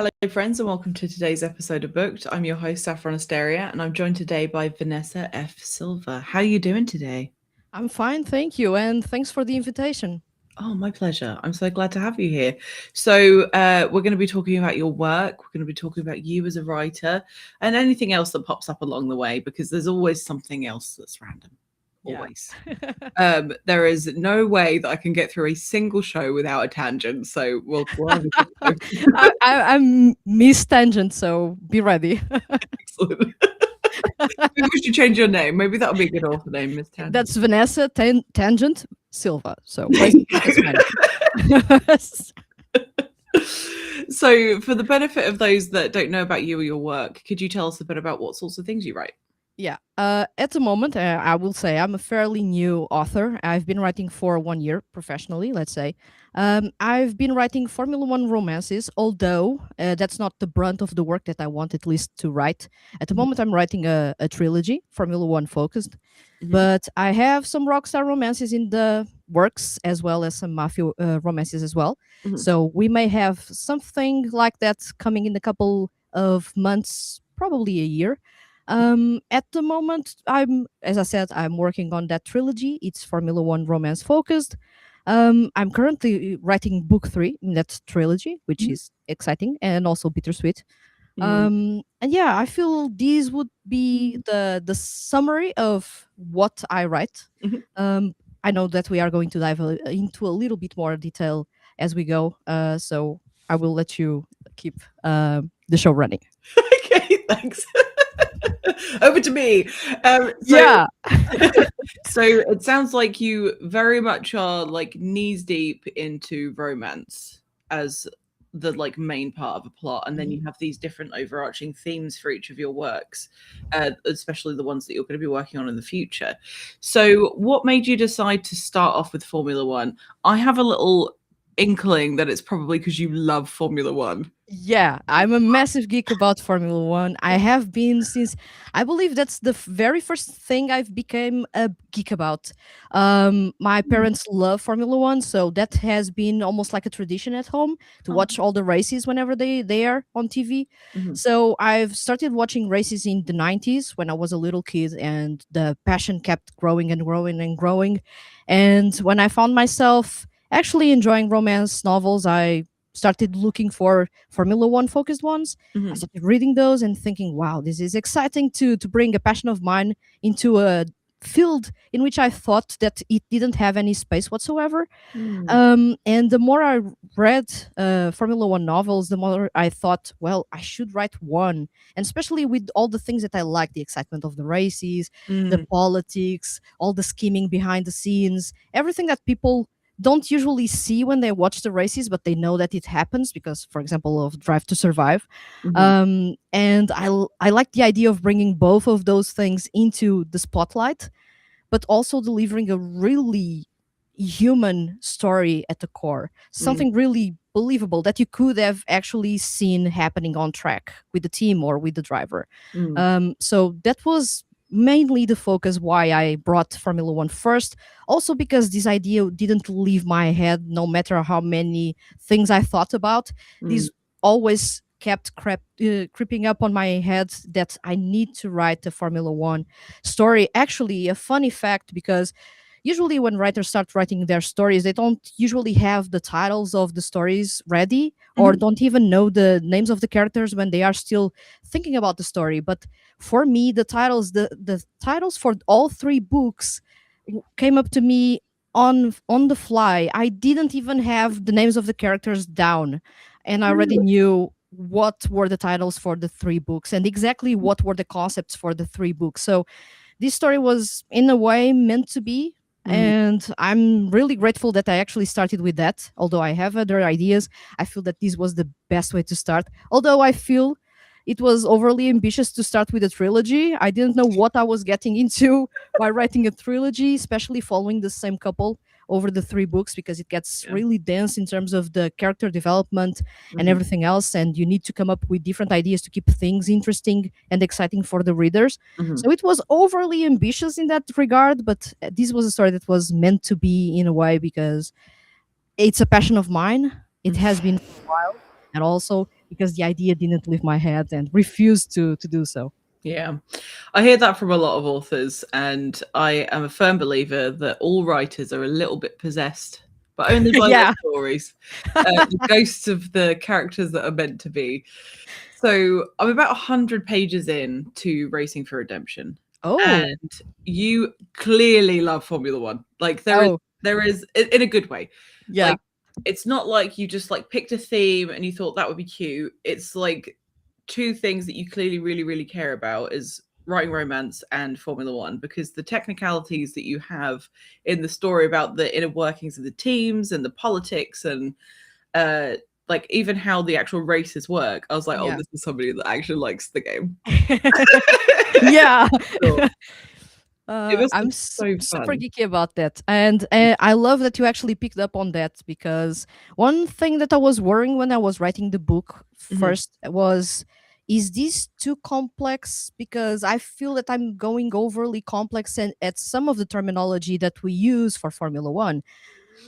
Hello, friends, and welcome to today's episode of Booked. I'm your host, Saffron Asteria, and I'm joined today by Vanessa F. Silva. How are you doing today? I'm fine, thank you, and thanks for the invitation. Oh, my pleasure. I'm so glad to have you here. So, we're going to be talking about your work. We're going to be talking about you as a writer and anything else that pops up along the way, because there's always something else that's random. Yeah. Always. There is no way that I can get through a single show without a tangent. So we'll have a I'm Miss Tangent, so be ready. excellent. Maybe we should change your name. Maybe that'll be a good author name, Miss Tangent. That's Vanessa Tangent Silva. So There you that's my go. name. So, for the benefit of those that don't know about you or your work, could you tell us a bit about what sorts of things you write? Yeah. At the moment, I will say I'm a fairly new author. I've been writing for 1 year professionally, let's say. I've been writing Formula One romances, although that's not the brunt of the work that I want at least to write. At the Mhm. moment, I'm writing a trilogy, Formula One focused. Mhm. But I have some rockstar romances in the works, as well as some mafia romances as well. Mhm. So we may have something like that coming in a couple of months, probably a year. At the moment, as I said, I'm working on that trilogy. It's Formula One romance focused. I'm currently writing book 3 in that trilogy, which Mhm. is exciting and also bittersweet. Mm. And yeah, I feel these would be the summary of what I write. Mhm. Um, I know that we are going to dive into a little bit more detail as we go. So I will let you keep the show running. Okay, thanks. Over to me. So, Yeah. so it sounds like you very much are like knees deep into romance as the like main part of a plot, and then Mhm. you have these different overarching themes for each of your works, especially the ones that you're going to be working on in the future. So, what made you decide to start off with Formula One? I have a little inkling that it's probably because you love Formula One. Yeah, I'm a massive geek about Formula One. I have been since I believe that's the very first thing I've become a geek about. My parents love Formula One, so that has been almost like a tradition at home to Oh. watch all the races whenever they are on TV. Mhm. So I've started watching races in the 90s when I was a little kid, and the passion kept growing and growing and growing. And when I found myself actually enjoying romance novels, I started looking for Formula One focused ones. I Mhm. started reading those and thinking, wow, this is exciting to bring a passion of mine into a field in which I thought that it didn't have any space whatsoever. Mm. And the more I read Formula One novels, the more I thought, well, I should write one. And especially with all the things that I like, the excitement of the races, the Mm. politics, all the scheming behind the scenes, everything that people don't usually see when they watch the races, but they know that it happens because, for example, of Drive to Survive. Mhm. And I like the idea of bringing both of those things into the spotlight, but also delivering a really human story at the core, Mm. something really believable that you could have actually seen happening on track with the team or with the driver. Mm. So that was mainly the focus why I brought Formula One first. Also because this idea didn't leave my head, no matter how many things I thought about. Mm. This always kept creeping up on my head that I need to write a Formula One story. Actually, a funny fact, because usually when writers start writing their stories, they don't usually have the titles of the stories ready or Mhm. don't even know the names of the characters when they are still thinking about the story. But for me, the titles for all 3 books came up to me on the fly. I didn't even have the names of the characters down, and I already Really? knew what were the titles for the 3 books and exactly what were the concepts for the 3 books. So this story was in a way meant to be, Mm. and I'm really grateful that I actually started with that. Although I have other ideas, I feel that this was the best way to start. Although I feel it was overly ambitious to start with a trilogy. I didn't know what I was getting into by writing a trilogy, especially following the same couple over the 3 books, because it gets Yeah. really dense in terms of the character development and Mhm. everything else, and you need to come up with different ideas to keep things interesting and exciting for the readers. Mhm. So it was overly ambitious in that regard, but this was a story that was meant to be in a way, because it's a passion of mine. It Mhm. has been for a while, and also because the idea didn't leave my head and refused to do so. Yeah. I hear that from a lot of authors, and I am a firm believer that all writers are a little bit possessed, but only by their Yeah. stories, the ghosts of the characters that are meant to be. So I'm about 100 pages in to Racing for Redemption, Oh. and you clearly love Formula One. Like Oh. there is in a good way. Yeah. Like it's not like you just like picked a theme and you thought that would be cute. It's like two things that you clearly really really care about is writing romance and Formula One, because the technicalities that you have in the story about the inner workings of the teams and the politics and uh like even how the actual races work, I was like, oh, Yeah. this is somebody that actually likes the game. Yeah. So it must I'm be so super fun. geeky about that, and I love that you actually picked up on that, because one thing that I was worrying when I was writing the book Hmm. first was, is this too complex? Because I feel that I'm going overly complex and at some of the terminology that we use for Formula One.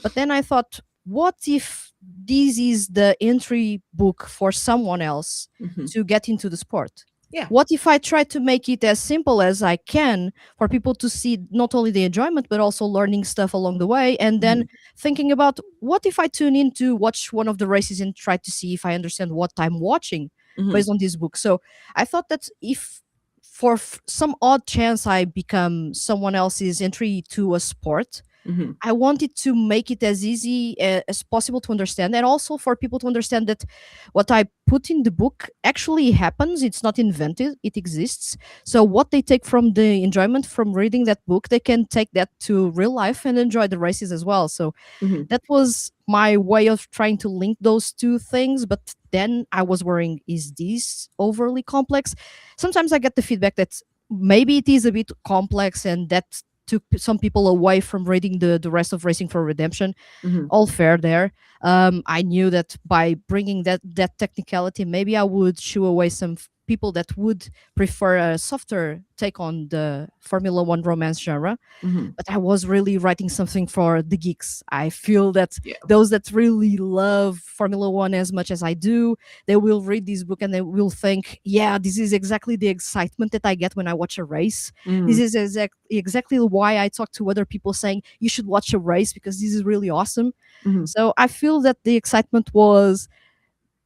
But then I thought, what if this is the entry book for someone else Hmm. to get into the sport? Yeah. What if I try to make it as simple as I can for people to see not only the enjoyment but also learning stuff along the way? And then Hmm. thinking about, what if I tune in to watch one of the races and try to see if I understand what I'm watching Hmm. based on this book? So I thought that if for some odd chance I become someone else's entry to a sport, Hmm. I wanted to make it as easy as possible to understand, and also for people to understand that what I put in the book actually happens. It's not invented, it exists. So, what they take from the enjoyment from reading that book, they can take that to real life and enjoy the races as well. So, Hmm. that was my way of trying to link those two things. But then I was worrying, is this overly complex? Sometimes I get the feedback that maybe it is a bit complex and that took some people away from reading the rest of Racing for Redemption. Hmm. All fair there. I knew that by bringing that technicality, maybe I would shoo away some people that would prefer a softer take on the Formula One romance genre. Hmm. But I was really writing something for the geeks. I feel that Yeah. those that really love Formula One as much as I do, they will read this book and they will think, yeah, this is exactly the excitement that I get when I watch a race. This Hmm. is exactly why I talk to other people saying, you should watch a race because this is really awesome. Hmm. So I feel that the excitement was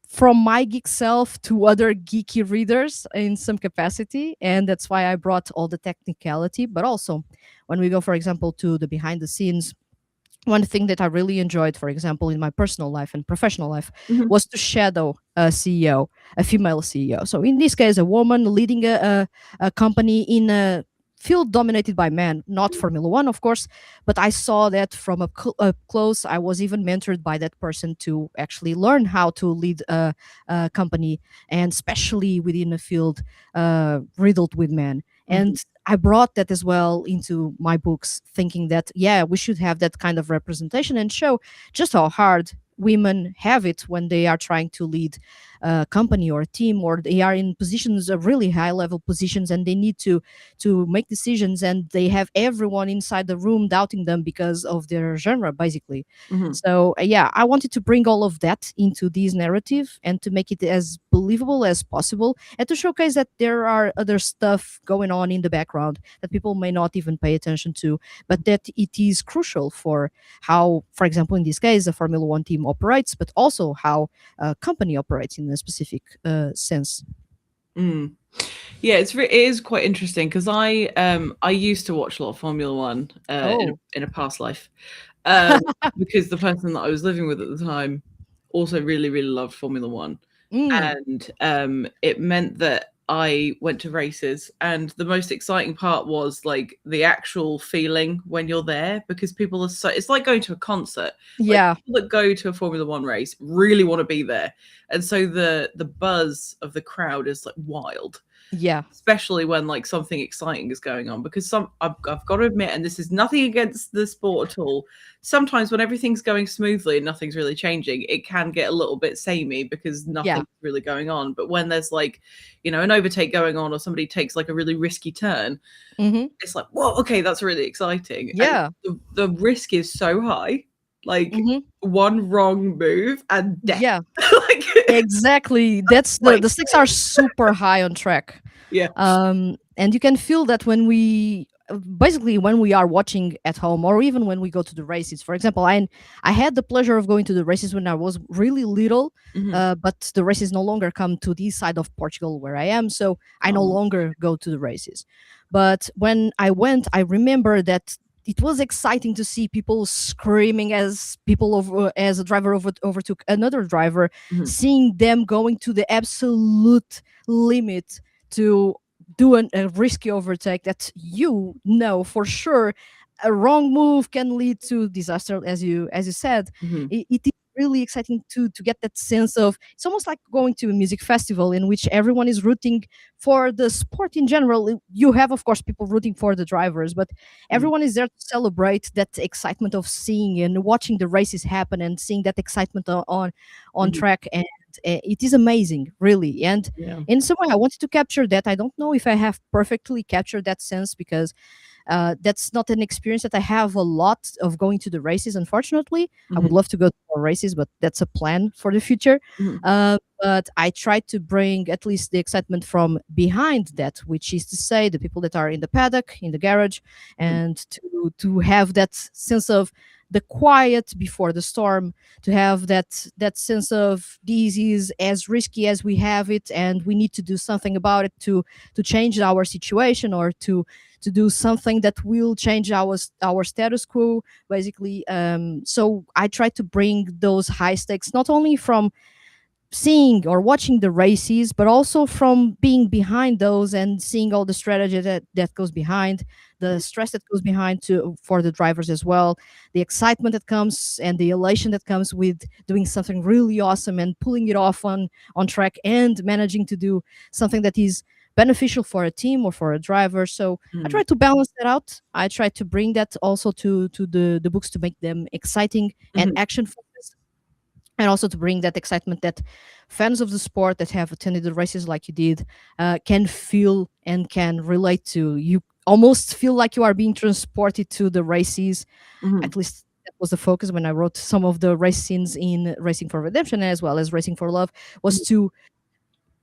from my geek self to other geeky readers in some capacity, and that's why I brought all the technicality. But also when we go, for example, to the behind the scenes, one thing that I really enjoyed, for example, in my personal life and professional life, Hmm. was to shadow a CEO, a female CEO. So in this case, a woman leading a company in a field dominated by men, not Formula One, of course, but I saw that from up close. I was even mentored by that person to actually learn how to lead a company, and especially within a field riddled with men. Hmm. And I brought that as well into my books, thinking that, yeah, we should have that kind of representation and show just how hard women have it when they are trying to lead a company or a team, or they are in positions of really high level positions and they need to make decisions, and they have everyone inside the room doubting them because of their genre, basically. Hmm. So yeah, I wanted to bring all of that into this narrative and to make it as believable as possible, and to showcase that there are other stuff going on in the background that people may not even pay attention to, but that it is crucial for how, for example, in this case, the Formula One team operates, but also how a company operates in a specific sense. Mm. Yeah, it is quite interesting because I used to watch a lot of Formula One Oh. in a past life, um, because the person that I was living with at the time also really really loved Formula One, Mm, and it meant that I went to races, and the most exciting part was like the actual feeling when you're there, because people are so, it's like going to a concert. Like yeah, people that go to a Formula One race really want to be there, and so the buzz of the crowd is like wild, yeah, especially when like something exciting is going on, because I've got to admit, and this is nothing against the sport at all, sometimes when everything's going smoothly and nothing's really changing, it can get a little bit samey because yeah. nothing's really going on. But when there's like, you know, an overtake going on, or somebody takes like a really risky turn, Hmm. it's like, whoa, okay, that's really exciting. And Yeah, the risk is so high, Like Hmm. one wrong move and death. Yeah, Like exactly. That's quite the stakes are super high on track. yeah. And you can feel that when we basically when we are watching at home, or even when we go to the races. For example, I had the pleasure of going to the races when I was really little, Mhm. but the races no longer come to this side of Portugal where I am, so I no Oh. longer go to the races. But when I went, I remember that it was exciting to see people screaming as as a driver overtook another driver, Mhm. seeing them going to the absolute limit to do a risky overtake that you know for sure a wrong move can lead to disaster, as you said. Mhm. It is really exciting to get that sense of, it's almost like going to a music festival in which everyone is rooting for the sport in general. You have, of course, people rooting for the drivers, but Mhm. everyone is there to celebrate that excitement of seeing and watching the races happen and seeing that excitement on Mhm. track. And it is amazing, really. And Yeah. in some way, I wanted to capture that. I don't know if I have perfectly captured that sense, because that's not an experience that I have a lot of going to the races. Unfortunately, I would Mhm. love to go to more races, but that's a plan for the future. Mhm. But I try to bring at least the excitement from behind that, which is to say the people that are in the paddock, in the garage, Mhm. and to have that sense of the quiet before the storm, to have that sense of this is as risky as we have it, and we need to do something about it to change our situation, or to do something that will change our status quo, basically. So I try to bring those high stakes not only from seeing or watching the races, but also from being behind those and seeing all the strategy that goes behind, the stress that goes behind to for the drivers as well, the excitement that comes and the elation that comes with doing something really awesome and pulling it off on track and managing to do something that is beneficial for a team or for a driver. So I Mhm. try to balance that out. I try to bring that also to the books, to make them exciting and Mhm. action focused, and also to bring that excitement that fans of the sport that have attended the races like you did can feel and can relate to. You almost feel like you are being transported to the races. Mhm. At least that was the focus when I wrote some of the race scenes in Racing for Redemption as well as Racing for Love, was Mhm. to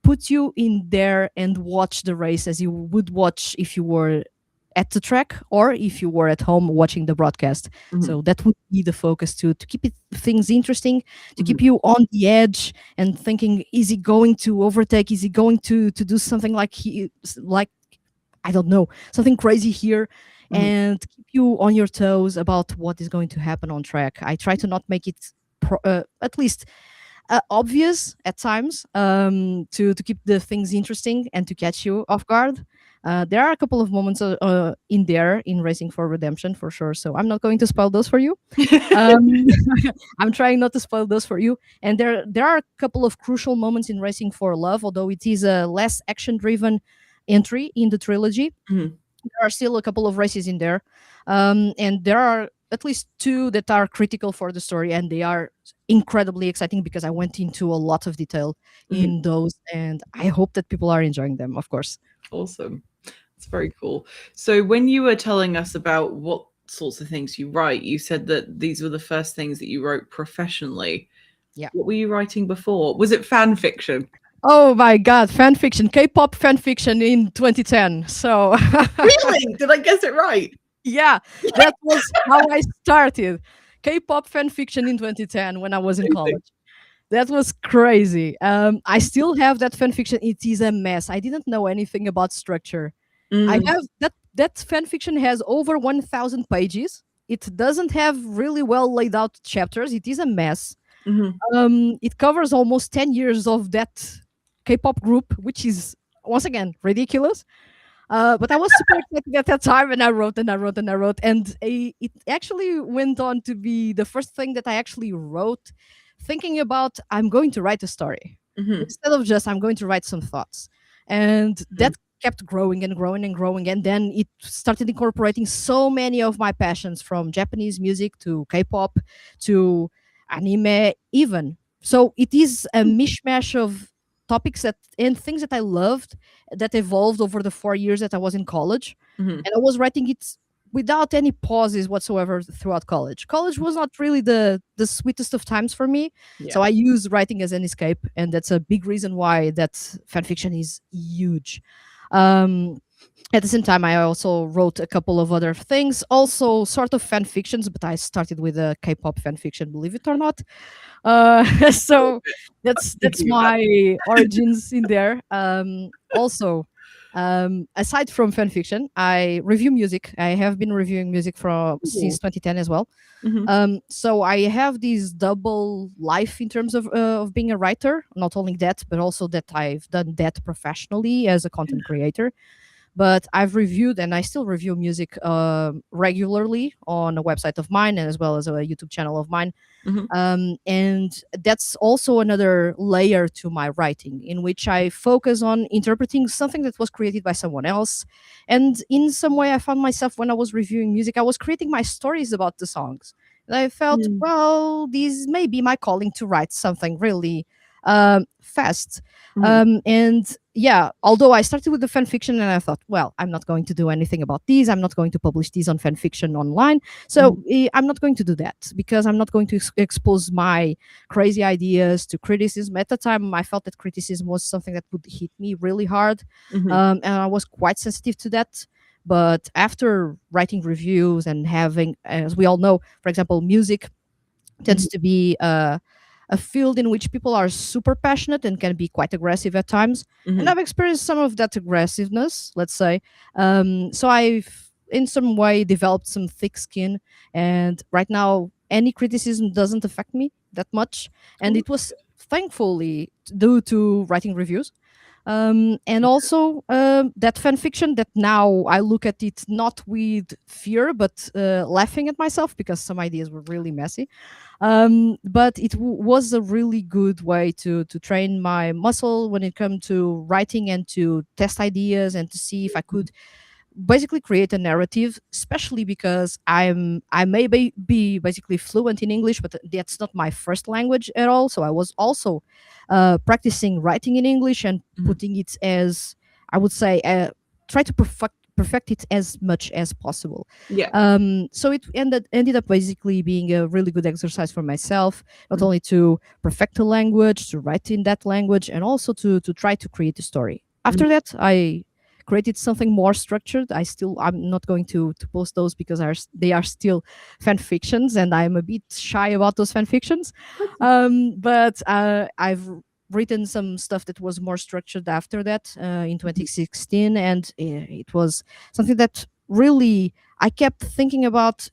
put you in there and watch the race as you would watch if you were at the track or if you were at home watching the broadcast. Mhm. So that would be the focus, to keep things interesting, to Mhm. keep you on the edge and thinking, is he going to overtake? Is he going to do something like I don't know, something crazy here, Mhm. and keep you on your toes about what is going to happen on track. I try to not make it at least obvious at times, to keep the things interesting and to catch you off guard. There are a couple of moments in there in Racing for Redemption for sure, so I'm not going to spoil those for you. Um, I'm trying not to spoil those for you. And there are a couple of crucial moments in Racing for Love, although it is a less action driven entry in the trilogy. Mhm. There are still a couple of races in there, and there are at least two that are critical for the story, and they are incredibly exciting because I went into a lot of detail Mhm. in those, and I hope that people are enjoying them, of course. Awesome. It's very cool. So when you were telling us about what sorts of things you write, you said that these were the first things that you wrote professionally. Yeah. What were you writing before? Was it fan fiction? Oh my god, fan fiction, K-pop fan fiction in 2010. So Really? Did I guess it right? yeah, that was how I started. K-pop fan fiction in 2010 when I was in Amazing. college. That was crazy. I still have that fan fiction. It is a mess. I didn't know anything about structure. I Mm. have that fan fiction has over 1,000 pages. It doesn't have really well laid out chapters. It is a mess. Mhm. It covers almost 10 years of that K-pop group, which is once again ridiculous. But I was super excited at that time, and I wrote and I wrote and I wrote, and it actually went on to be the first thing that I actually wrote, thinking about I'm going to write a story Mhm. instead of just I'm going to write some thoughts, and Mm. that kept growing and growing and growing, and then it started incorporating so many of my passions, from Japanese music to K-pop to anime, even. So it is a mishmash of topics that and things that I loved that evolved over the 4 years that I was in college. Mhm. And I was writing it without any pauses whatsoever throughout college. College was not really the sweetest of times for me, Yeah. so I use writing as an escape, and that's a big reason why that fanfiction is huge. Um, at the same time, I also wrote a couple of other things, also sort of fan fictions, but I started with a K-pop fan fiction, believe it or not. So that's Thinking about my origins in there. Also, aside from fan fiction, I review music. I have been reviewing music from it. since 2010 as well. Mhm, So I have this double life in terms of being a writer. Not only that, but also that I've done that professionally as a content creator. But I've reviewed and I still review music regularly on a website of mine and as well as a YouTube channel of mine. mhm, And that's also another layer to my writing in which I focus on interpreting something that was created by someone else. And in some way, I found myself when I was reviewing music, I was creating my stories about the songs. And I felt, mm, well, this may be my calling to write something really fast. mhm, And yeah, although I started with the fan fiction and I thought, well, I'm not going to do anything about these. I'm not going to publish these on fan fiction online. mhm, So I'm not going to do that because I'm not going to expose my crazy ideas to criticism. At the time, I felt that criticism was something that would hit me really hard, mhm, and I was quite sensitive to that. But after writing reviews and having, as we all know, for example, music mhm, tends to be a field in which people are super passionate and can be quite aggressive at times. And mhm. I've experienced some of that aggressiveness, let's say. So I've, in some way, developed some thick skin. And right now, any criticism doesn't affect me that much. And Oh, it was thankfully due to writing reviews. And also that fan fiction that now I look at it not with fear but laughing at myself because some ideas were really messy. But it was a really good way to train my muscle when it comes to writing and to test ideas and to see if I could basically create a narrative, especially because I may be basically fluent in English, but that's not my first language at all. So I was also practicing writing in English and mhm. putting it as, I would say, try to perfect it as much as possible. Yeah. So it ended up basically being a really good exercise for myself, not Mhm, only to perfect the language, to write in that language, and also to try to create a story. mhm. After that, I created something more structured. I'm not going to post those because they are still fan fictions, and I'm a bit shy about those fan fictions. But I've written some stuff that was more structured after that in Mhm, 2016, and it was something that really I kept thinking about.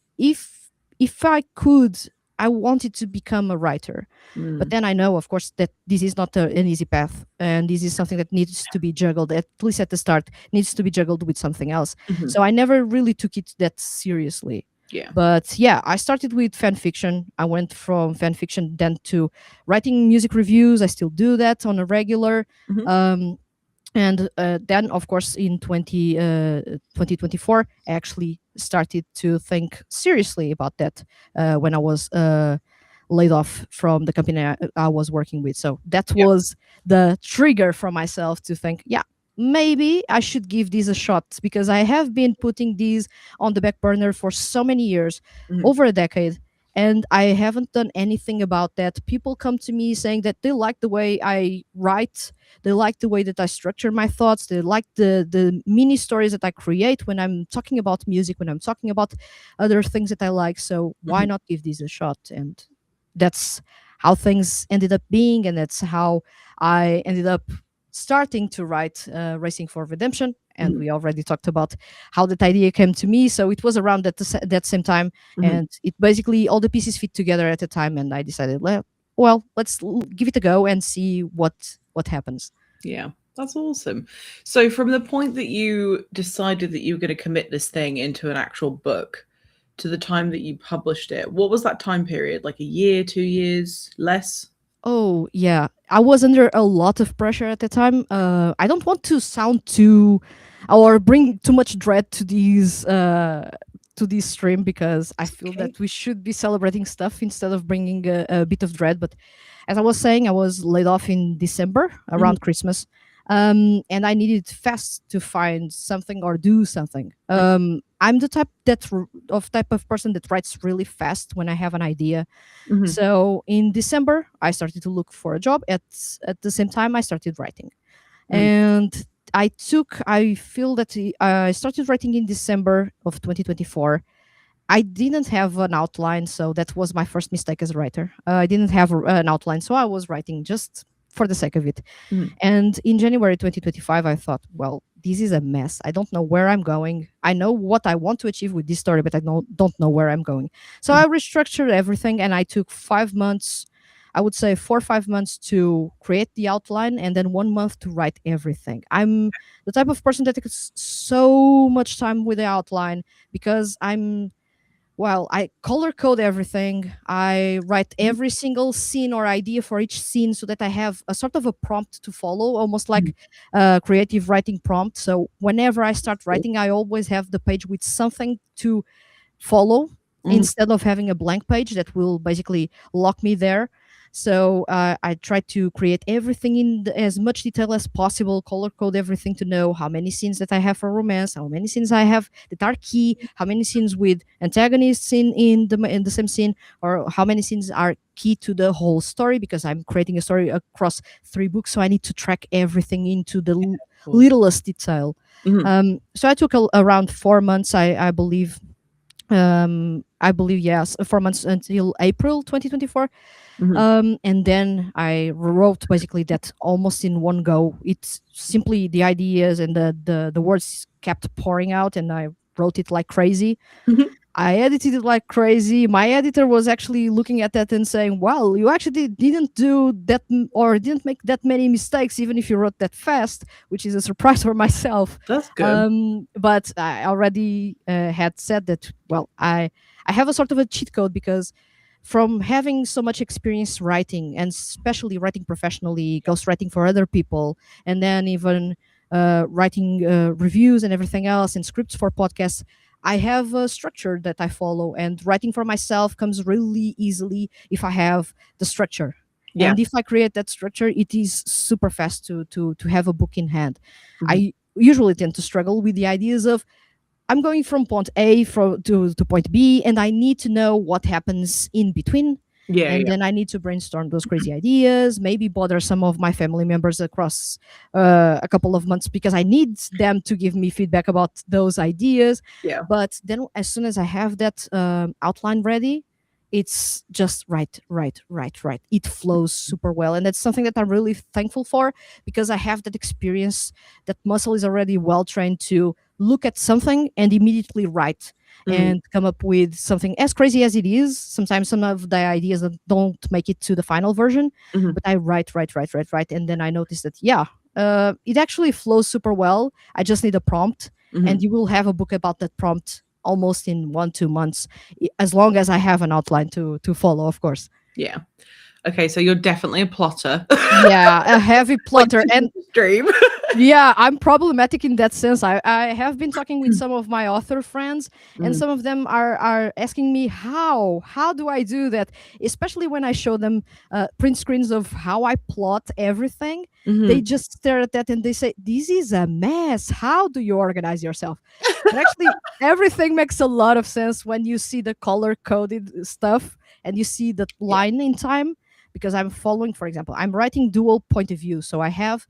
If I could, I wanted to become a writer, but mm, then I know, of course, that this is not an easy path, and this is something that needs to be juggled, at least at the start, needs to be juggled with something else. mhm. So I never really took it that seriously. Yeah. But yeah, I started with fan fiction. I went from fan fiction then to writing music reviews. I still do that on a regular. Mhm, Um, and then, of course, in 2024, I actually started to think seriously about that when I was laid off from the company I was working with. So that yeah. was the trigger for myself to think, yeah, maybe I should give this a shot because I have been putting these on the back burner for so many years, Mhm, over a decade. And I haven't done anything about that. People come to me saying that they like the way I write, they like the way that I structure my thoughts. They like the mini stories that I create when I'm talking about music, when I'm talking about other things that I like. So why mhm, not give this a shot? And that's how things ended up being, and that's how I ended up starting to write Racing for Redemption. And mhm, we already talked about how that idea came to me. So it was around that same time, mhm. and it basically all the pieces fit together at the time. And I decided, well, let's give it a go and see what happens. Yeah, that's awesome. So, from the point that you decided that you were going to commit this thing into an actual book to the time that you published it, what was that time period? Like a year, 2 years, less? Oh, yeah. I was under a lot of pressure at the time. I don't want to sound too or bring too much dread to this stream because I It's feel okay. that we should be celebrating stuff instead of bringing a bit of dread. But as I was saying, I was laid off in December Mhm, around Christmas, and I needed fast to find something or do something. I'm the type of person that writes really fast when I have an idea. Hmm. So in December, I started to look for a job. At the same time, I started writing, Mm. and I feel that I started writing in December of 2024. I didn't have an outline, so that was my first mistake as a writer. I didn't have an outline, so I was writing just for the sake of it. Mm. And in January 2025, I thought, well, this is a mess. I don't know where I'm going. I know what I want to achieve with this story, but don't know where I'm going. So Mm. I restructured everything, and I took 5 months, I would say 4 or 5 months to create the outline, and then 1 month to write everything. I'm the type of person that takes so much time with the outline because I color code everything. I write Mhm. every single scene or idea for each scene so that I have a sort of a prompt to follow, almost Mhm. like a creative writing prompt. So whenever I start Cool. writing, I always have the page with something to follow Mhm. instead of having a blank page that will basically lock me there. So I try to create everything in as much detail as possible, color code everything to know how many scenes that I have for romance, how many scenes I have that are key, how many scenes with antagonists in the same scene, or how many scenes are key to the whole story because I'm creating a story across 3 books, so I need to track everything into the Of course. littlest detail. Mhm. So I took around 4 months, I believe. I believe yes, 4 months until April 2024. Mhm. And then I wrote basically that almost in one go. It's simply the ideas and the words kept pouring out, and I wrote it like crazy. Mhm. I edited it like crazy. My editor was actually looking at that and saying, "Well, you actually didn't do that or didn't make that many mistakes, even if you wrote that fast," which is a surprise for myself. That's good. But I already had said that. Well, I have a sort of a cheat code because from having so much experience writing, and especially writing professionally, ghostwriting for other people, and then even writing reviews and everything else and scripts for podcasts, I have a structure that I follow, and writing for myself comes really easily if I have the structure. Yeah. And if I create that structure, it is super fast to have a book in hand. Mhm. I usually tend to struggle with the ideas of I'm going from point A to point B, and I need to know what happens in between. Yeah. And Yeah. then I need to brainstorm those crazy ideas, maybe bother some of my family members across a couple of months because I need them to give me feedback about those ideas. Yeah. But then, as soon as I have that outline ready, it's just right, right, right, right. It flows super well. And that's something that I'm really thankful for because I have that experience. That muscle is already well trained to look at something and immediately write Mm. and come up with something as crazy as it is. Sometimes some of the ideas that don't make it to the final version, Mhm. but I write, write, write, write, write, and then I notice that it actually flows super well. I just need a prompt, and Mhm. you will have a book about that prompt almost in 1 2 months, as long as I have an outline to follow, of course. Yeah. Okay, so you're definitely a plotter. Yeah, a heavy Like plotter, to and the extreme. yeah, I'm problematic in that sense. I have been talking with some of my author friends, and Mm. some of them are asking me how do I do that, especially when I show them print screens of how I plot everything. They Mhm. just stare at that and they say, "This is a mess. How do you organize yourself?" But actually, everything makes a lot of sense when you see the color coded stuff and you see the Yeah. line in time. Because I'm following, for example, I'm writing dual point of view, so I Mhm.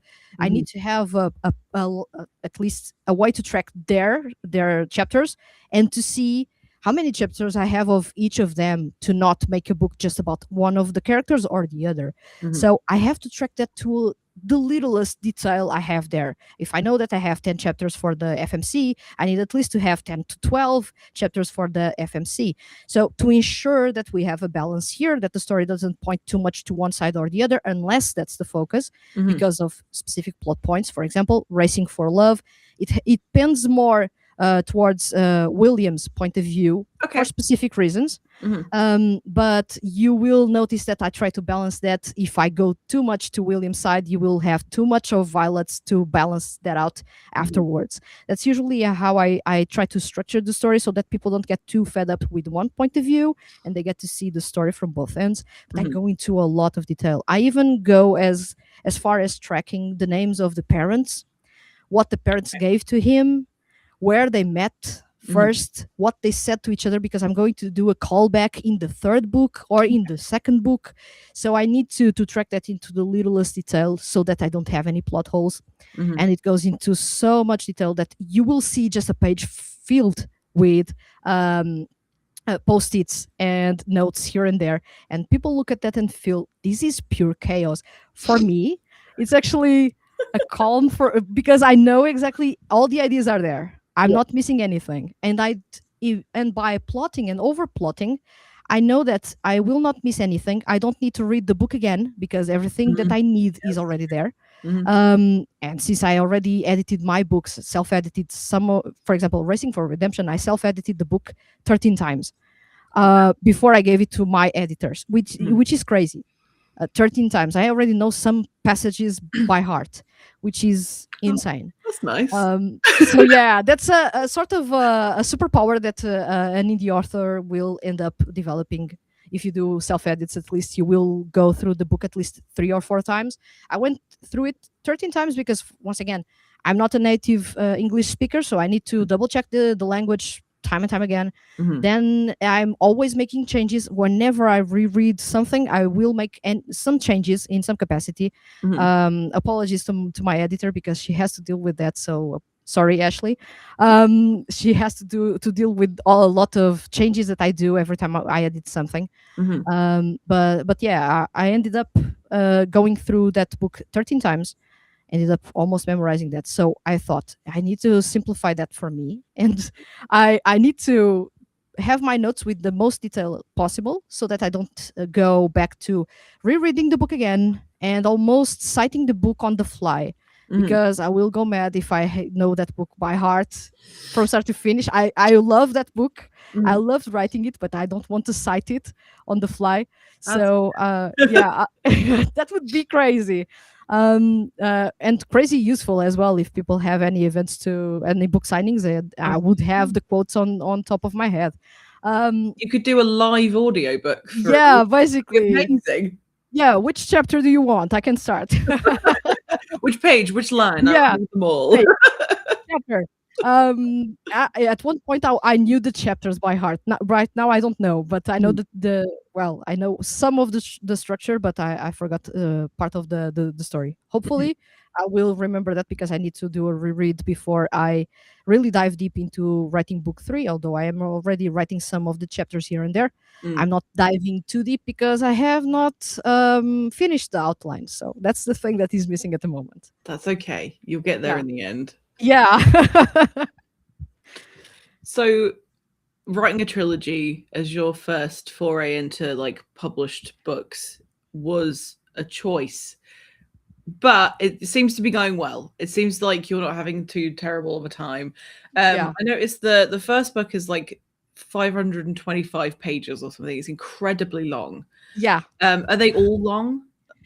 need to have at least a way to track their chapters and to see how many chapters I have of each of them to not make a book just about one of the characters or the other. Mhm. So I have to track that to the littlest detail I have there. If I know that I have 10 chapters for the FMC, I need at least to have 10 to 12 chapters for the FMC. So to ensure that we have a balance here, that the story doesn't point too much to one side or the other, unless that's the focus, Mhm. because of specific plot points. For example, Racing for Love, it pends more towards William's point of view for Okay. specific reasons. Mhm. But you will notice that I try to balance that. If I go too much to William's side, you will have too much of Violet's to balance that out Mhm. afterwards. That's usually how I try to structure the story so that people don't get too fed up with one point of view and they get to see the story from both ends. But I Mhm. go into a lot of detail. I even go as far as tracking the names of the parents, what the parents gave to him, where they met Mhm. first what they said to each other, because I'm going to do a callback in the third book or in the second book. So I need to track that into the littlest detail so that I don't have any plot holes. Mhm. And it goes into so much detail that you will see just a page filled with um, post-its and notes here and there, and people look at that and feel this is pure chaos. For me, it's actually a calm, for because I know exactly all the ideas are there. I'm Yeah. not missing anything, and and by plotting and over plotting, I know that I will not miss anything. I don't need to read the book again because everything that Mhm. I need is Yes. already there. Mhm. And since I already edited my books, self-edited for example, Racing for Redemption, I self-edited the book 13 times before I gave it to my editors, Mhm. which is crazy. 13 times. I already know some passages by heart, which is Oh, insane. that's nice. So yeah, that's a sort of a superpower that an indie author will end up developing. If you do self edits, at least you will go through the book at least 3 or 4 times. I went through it 13 times because, once again, I'm not a native English speaker, so I need to double check the language time and time again. Mhm. Then I'm always making changes. Whenever I reread something, I will make some changes in some capacity. Mhm. Apologies to my editor because she has to deal with that. So sorry, Ashley. She has to deal with a lot of changes that I do every time I edit something. Mhm. But yeah, I ended up going through that book 13 times, ended up almost memorizing that. So I thought I need to simplify that for me, and I need to have my notes with the most detail possible so that I don't go back to rereading the book again and almost citing the book on the fly, Mhm. because I will go mad if I know that book by heart from start to finish. I love that book. I Mhm. loved writing it, but I don't want to cite it on the fly. That's So yeah, that would be crazy. And crazy useful as well if people have any events to any book signings, and I would have the quotes on top of my head. um You could do a live audio book for it. yeah, Be basically. amazing. Yeah, which chapter do you want? I can start. Which page? Which line? I Yeah, read them all. hey, chapter. At one point, I knew the chapters by heart. Right now, I don't know, but I know Mhm. the well, I know some of the structure, but I forgot part of the story. Mhm. Hopefully, I will remember that because I need to do a reread before I really dive deep into writing book three. Although I am already writing some of the chapters here and there, I'm Mm. not diving too deep because I have not finished the outline. So that's the thing that is missing at the moment. That's okay. You'll get there Yeah, in the end. yeah. So, writing a trilogy as your first foray into like published books was a choice, but it seems to be going well. It seems like you're not having too terrible of a time. Yeah. I noticed the first book is like 525 pages or something. It's incredibly long. Yeah. Are they all long?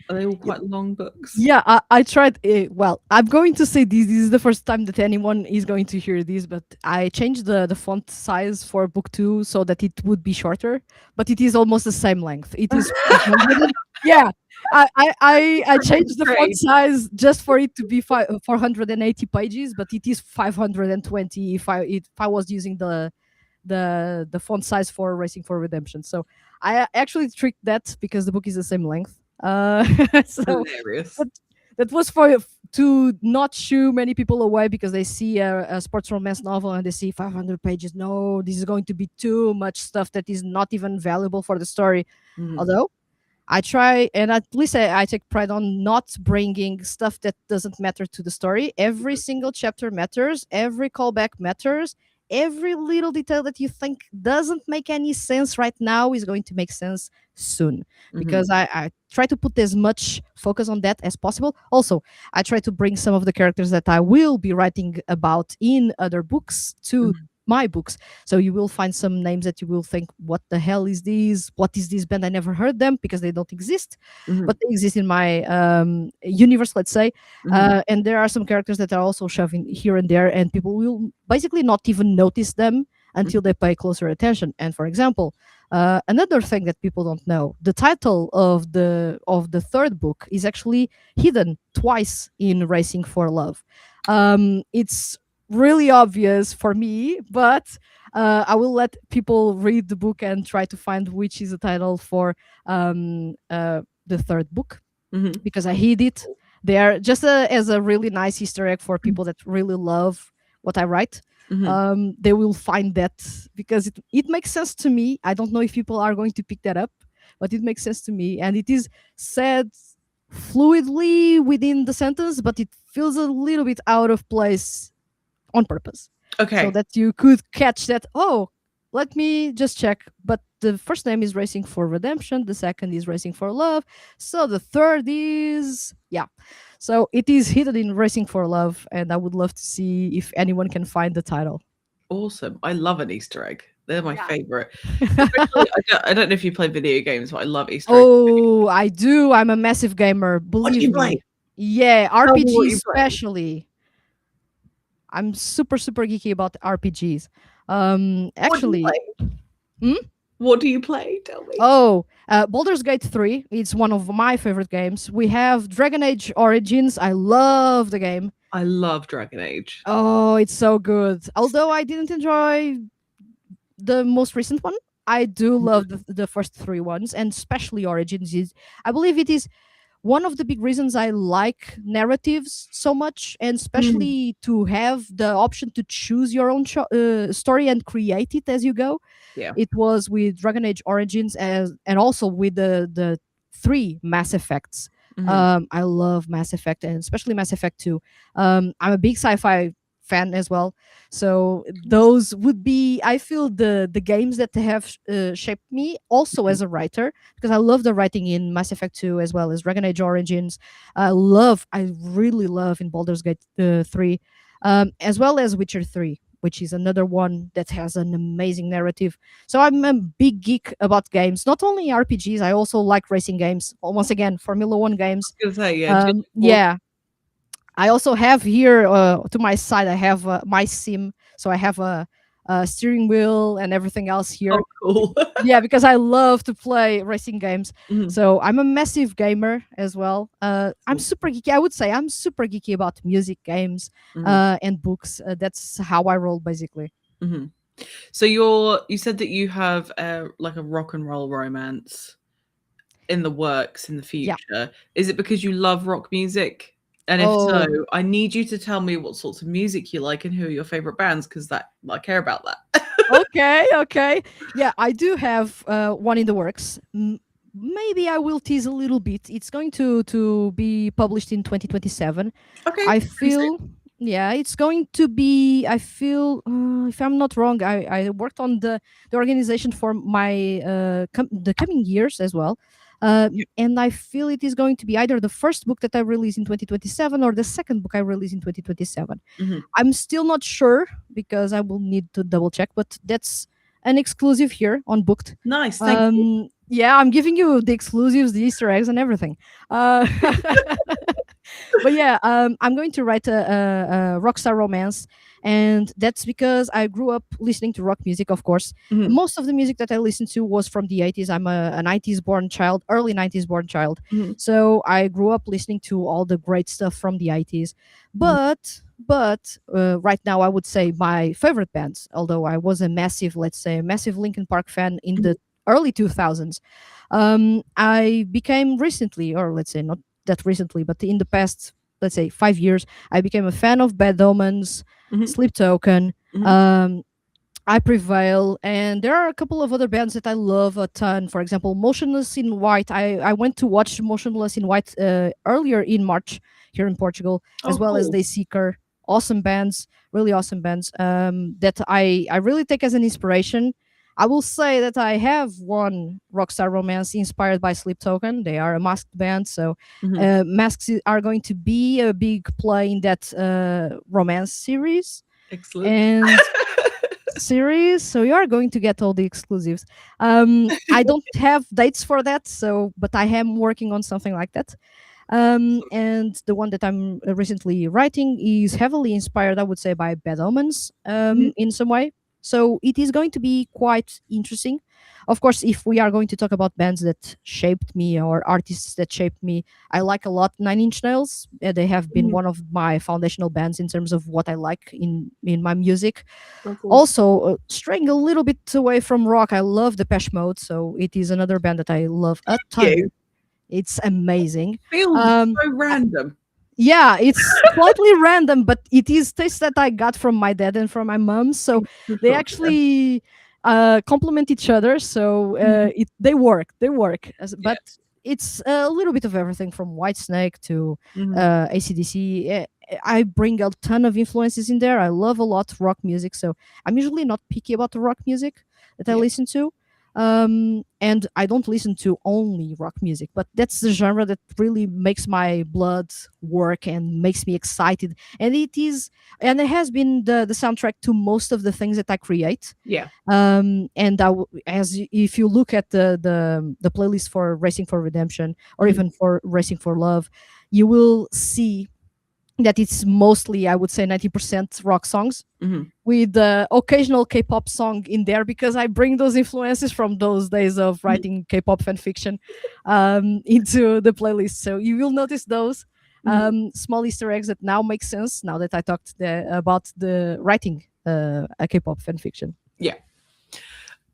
Are they all quite long books? Yeah, I tried. Well, I'm going to say this. This is the first time that anyone is going to hear this, but I changed the font size for book two so that it would be shorter, but it is almost the same length. It is 500. Yeah, I changed the font Great. size just for it to be 480 pages, but it is 520 if I was using the font size for Racing for Redemption. So I actually tricked that because the book is the same length. So Hilarious. that, that was for to not shoo many people away because they see a sports romance novel and they see 500 pages. No, this is going to be too much stuff that is not even valuable for the story. Mhm. Although I try, and at least I take pride on not bringing stuff that doesn't matter to the story. Every single chapter matters. Every callback matters. Every little detail that you think doesn't make any sense right now is going to make sense soon. Mhm. Because I try to put as much focus on that as possible. Also, I try to bring some of the characters that I will be writing about in other books to Mhm. my books. So you will find some names that you will think, what the hell is this? What is this band? I never heard them because they don't exist, Mhm. but they exist in my universe, let's say. Mhm. And there are some characters that are also shoving here and there, and people will basically not even notice them until they pay closer attention. And for example, another thing that people don't know, the title of the third book is actually hidden twice in Racing for Love. It's really obvious for me, but I will let people read the book and try to find which is the title for the third book, Hmm. because I hid it there just as a really nice Easter egg for people that really love what I write. Hmm. They will find that because it makes sense to me. I don't know if people are going to pick that up, but it makes sense to me. And it is said fluidly within the sentence, but it feels a little bit out of place on purpose, so Okay. that you could catch that. Oh, let me just check. But the first name is Racing for Redemption, the second is Racing for Love, so the third is, yeah. So it is hidden in Racing for Love, and I would love to see if anyone can find the title. Awesome. I love an Easter egg. They're my Yeah. favorite. Especially, I don't know if you play video games, but I love Easter eggs. Oh, I do. I'm a massive gamer, What do believe you play? me. Yeah, Tell me what RPGs you play. especially. I'm super geeky about RPGs. What do you Actually, play? hmm? What do you play? Tell me. Oh, Baldur's Gate 3. It's one of my favorite games. We have Dragon Age Origins. I love the game. I love Dragon Age. Oh, it's so good. Although I didn't enjoy the most recent one, I do Mhm. love the first three ones, and especially Origins. I believe it is one of the big reasons I like narratives so much, and Mm. especially to have the option to choose your own story and create it as you go. Yeah. It was with Dragon Age Origins, and also with the three Mass Effects. Hmm. I love Mass Effect, and especially Mass Effect 2. I'm a big sci-fi fan as well, so those would be, I feel, the games that have shaped me also as a writer, because I love the writing in Mass Effect 2 as well as Dragon Age Origins. I really love in Baldur's Gate 3, as well as Witcher 3, which is another one that has an amazing narrative. So I'm a big geek about games, not only RPGs. I also like racing games. Once again, Formula One games. I was gonna say, yeah, do you like Forza? Yeah, I also have here to my side. I have my sim, so I have a steering wheel and everything else Oh, here. cool. Yeah, because I love to play racing games. Mhm. So I'm a massive gamer as well. I'm Cool. super geeky. I would say I'm super geeky about music, games, Mhm. and books. That's how I roll, basically. Mhm. So you said that you have like a rock and roll romance in the works in the Yeah. future. Is it because you love rock music? And if so, Oh, I need you to tell me what sorts of music you like and who are your favorite bands because that I care about that. okay, okay. Yeah, I do have one in the works. Maybe I will tease a little bit. It's going to be published in 2027. Okay, I pretty soon. feel, yeah, it's going to be. I feel, if I'm not wrong, I worked on the organization for my the coming years as well. Yeah. And I feel it is going to be either the first book that I release in 2027 or the second book I release in 2027. Mhm. I'm still not sure because I will need to double check, but that's an exclusive here on Booked. Nice, thank you. Yeah, I'm giving you the exclusives, the Easter eggs, and everything. Uh, but yeah, I'm going to write a rockstar romance, and that's because I grew up listening to rock music. Of course, Mhm. most of the music that I listened to was from the 80s. I'm a 90s born child, early 90s born child, Mhm. so I grew up listening to all the great stuff from the 80s. Mhm. But right now, I would say my favorite bands, although I was a massive, let's say, a massive Linkin Park fan in Mhm. the early 2000s. I became recently, or let's say not that recently, but in the past, let's say 5 years, I became a fan of Bad Omens, Mhm. Sleep Token, Mhm. um, I Prevail, and there are a couple of other bands that I love a ton. For example, Motionless in White. I went to watch Motionless in White earlier in March here in Portugal, as Oh, well as cool. They Seeker. Awesome bands, really awesome bands that I really take as an inspiration. I will say that I have one Rockstar Romance inspired by Sleep Token. They are a masked band, so Mhm. masks are going to be a big play in that romance series. Excellent. And series, so you are going to get all the exclusives. I don't have dates for that, so but I am working on something like that. And the one that I'm recently writing is heavily inspired, I would say, by Bad Omens Mhm. in some way. So it is going to be quite interesting. Of course, if we are going to talk about bands that shaped me or artists that shaped me, I like a lot Nine Inch Nails. They have been Mhm. one of my foundational bands in terms of what I like in my music. Of course. Also, straying a little bit away from rock, I love Depeche Mode, so it is another band that I love a ton. You It's amazing. feels Um, so random. yeah, it's slightly random, but it is taste that I got from my dad and from my mom. So For they sure. actually complement each other. So Mhm. they work. They work. Yeah. But it's a little bit of everything from Whitesnake to Mhm. ACDC. I bring a ton of influences in there. I love a lot rock music. So I'm usually not picky about the rock music that I Yeah. listen to. And I don't listen to only rock music, but that's the genre that really makes my blood work and makes me excited. And it is, and it has been the soundtrack to most of the things that I create. Yeah. And if you look at the playlist for Racing for Redemption or Mhm. even for Racing for Love, you will see that it's mostly, I would say, 90% rock songs Mhm. with the occasional K-pop song in there, because I bring those influences from those days of Mhm. writing K-pop fan fiction into the playlist. So you will notice those Mhm. small Easter eggs that now make sense now that I talked about the writing a K-pop fan fiction. Yeah.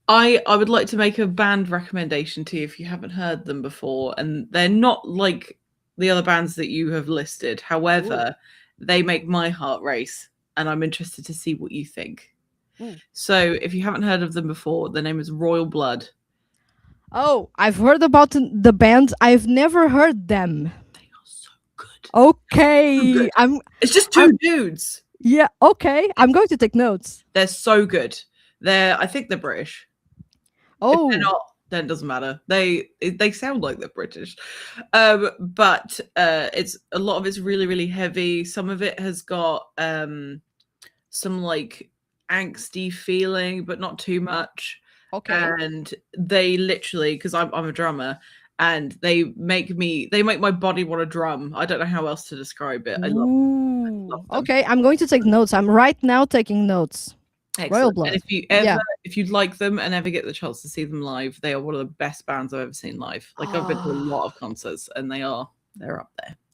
I would like to make a band recommendation to you if you haven't heard them before, and they're not like the other bands that you have listed. Ooh, However, they make my heart race, and I'm interested to see what you think. ooh. So, if you haven't heard of them before, their name is Royal Blood. Oh, I've heard about the band. I've never heard them. They are so good. So Okay, good. It's just I'm two dudes. yeah. Okay, I'm going to take notes. They're so good. I think they're British. If they're Oh, not, then it doesn't matter. They sound like they're British, but it's a lot of it's really really heavy. Some of it has got some like angsty feeling, but not too much. okay. And they literally, because I'm a drummer, and they make my body want to drum. I don't know how else to describe it. I love Ooh. them. Okay, I'm going to take notes. I'm right now taking notes. Royal Excellent. And Blood. Yeah. if you like them and ever get the chance to see them live, they are one of the best bands I've ever seen live. Like I've been to a lot Ah, of concerts, and they're up there.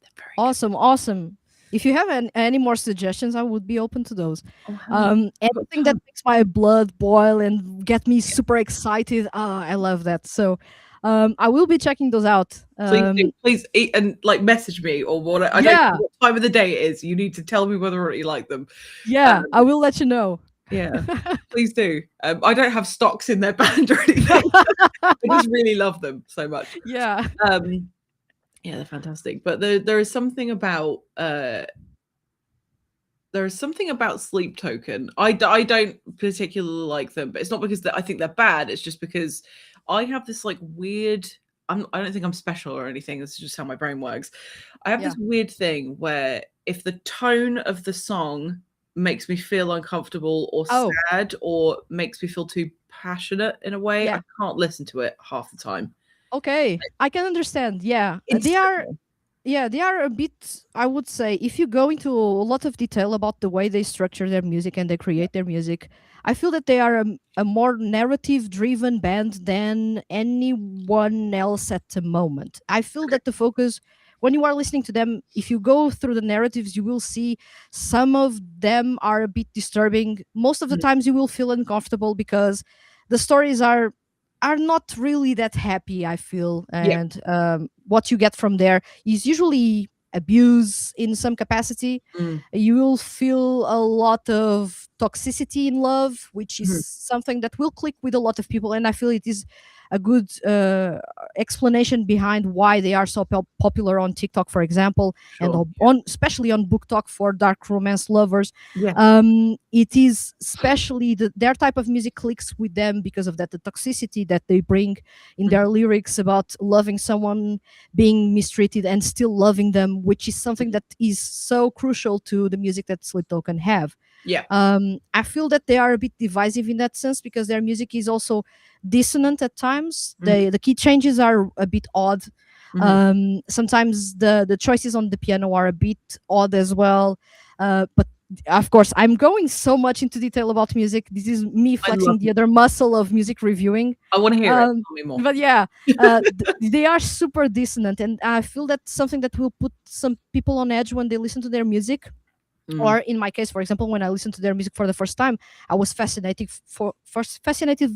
They're very good. awesome, awesome. If you have any more suggestions, I would be open to those. Oh hell yeah! I've got Anything that tons. makes my blood boil and get me super excited. Ah, I love that. So, I will be checking those out. Please do. Please eat and like message me or what. I don't Yeah, know what time of the day it is. You need to tell me whether or not you like them. yeah, I Um, will let you know. yeah, please do. I don't have stocks in their band or anything. I just really love them so much. Yeah. Um, yeah, they're fantastic. But there is something about Sleep Token. I don't particularly like them, but it's not because I think they're bad. It's just because I have this like weird. I don't think I'm special or anything. This is just how my brain works. I have Yeah. this weird thing where if the tone of the song makes me feel uncomfortable or Oh, sad or makes me feel too passionate in a way, I yeah. can't listen to it half the time. Okay. I can understand. Yeah. They are. Instantly. Yeah, they are a bit, I would say, if you go into a lot of detail about the way they structure their music and they create their music, I feel that they are a more narrative driven band than anyone else at the moment. I feel Okay. that the focus, when you are listening to them, if you go through the narratives, you will see some of them are a bit disturbing. Most of the Mhm. times you will feel uncomfortable because the stories are not really that happy, I feel. Yeah. And what you get from there is usually abuse in some capacity. Mm. You will feel a lot of toxicity in love, which is Mhm. something that will click with a lot of people. And I feel it is a good explanation behind why they are so popular on TikTok, for example, and Sure. on especially on Book Talk for dark romance lovers. Yeah. It is especially their type of music clicks with them because of that, the toxicity that they bring in Mhm. their lyrics about loving someone, being mistreated, and still loving them, which is something Mhm. that is so crucial to the music that Sleep Token have. Yeah. I feel that they are a bit divisive in that sense because their music is also dissonant at times. Mhm. The key changes are a bit odd. Mhm. Sometimes the choices on the piano are a bit odd as well. But Of course, I'm going so much into detail about music. This is me I love flexing the it. other muscle of music reviewing. I want to hear it. Um, Tell me more. but yeah, they are super dissonant, and I feel that's something that will put some people on edge when they listen to their music. Mm, Or in my case, for example, when I listened to their music for the first time, I was fascinated